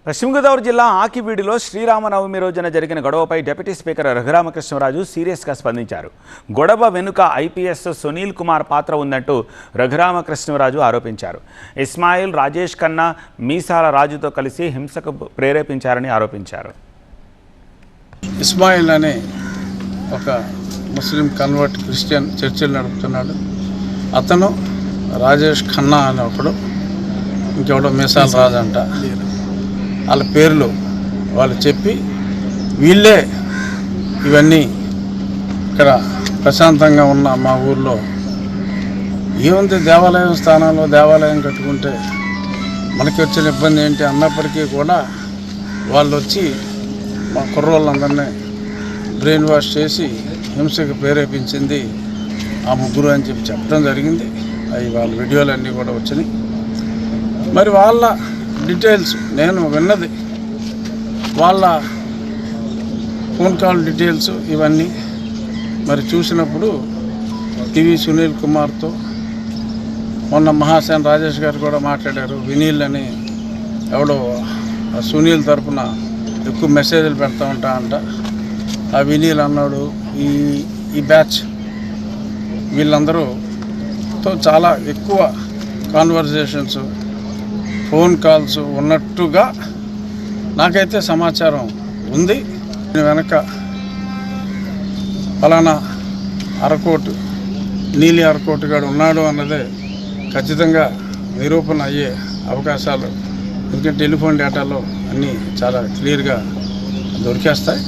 పశ్చిమ గోదావరి జిల్లా ఆకివీడిలో శ్రీరామనవమి రోజున జరిగిన గొడవపై డిప్యూటీ స్పీకర్ రఘురామకృష్ణరాజు సీరియస్గా స్పందించారు. గొడవ వెనుక ఐపీఎస్ సునీల్ కుమార్ పాత్ర ఉందంటూ రఘురామకృష్ణరాజు ఆరోపించారు. ఇస్మాయిల్, రాజేష్ ఖన్నా మీసాల రాజుతో కలిసి హింసకు ప్రేరేపించారని ఆరోపించారు. ఇస్మాయిల్ అనే ఒక ముస్లిం కన్వర్ట్ క్రిస్టియన్ చర్చిలు నడుపుతున్నాడు. అతను రాజేష్ ఖన్నా అనే ఒకడు, ఇంకెవడో మీసాల రాజు అంట, వాళ్ళ పేర్లు వాళ్ళు చెప్పి వీళ్ళే ఇవన్నీ ఇక్కడ ప్రశాంతంగా ఉన్న మా ఊర్లో ఏముంది, దేవాలయం స్థానంలో దేవాలయం కట్టుకుంటే మనకి వచ్చిన ఇబ్బంది ఏంటి అన్నప్పటికీ కూడా వాళ్ళు వచ్చి మా కుర్రోళ్ళందరినీ బ్రెయిన్ వాష్ చేసి హింసకు ప్రేరేపించింది ఆ ముగ్గురు అని చెప్పడం జరిగింది. అవి వాళ్ళ వీడియోలు అన్నీ కూడా వచ్చినాయి. మరి వాళ్ళ డీటెయిల్స్ నేను విన్నది, వాళ్ళ ఫోన్ కాల్ డీటెయిల్స్ ఇవన్నీ మరి చూసినప్పుడు టీవీ సునీల్ కుమార్తో మొన్న మహాసేన్ రాజేష్ గారు కూడా మాట్లాడారు. వినీల్ అని ఎవడో సునీల్ తరపున ఎక్కువ మెసేజ్లు పెడతా ఉంటా అంట. ఆ వినీల్ అన్నాడు ఈ బ్యాచ్ వీళ్ళందరూతో చాలా ఎక్కువ కాన్వర్జేషన్స్, ఫోన్ కాల్స్ ఉన్నట్టుగా నాకైతే సమాచారం ఉంది. వెనక ఫలానా అరకోటు నీలి అరకోటుగాడు ఉన్నాడు అన్నదే ఖచ్చితంగా నిరూపణ అయ్యే అవకాశాలు, ఎందుకంటే టెలిఫోన్ డేటాలో అన్నీ చాలా క్లియర్గా దొరికేస్తాయి.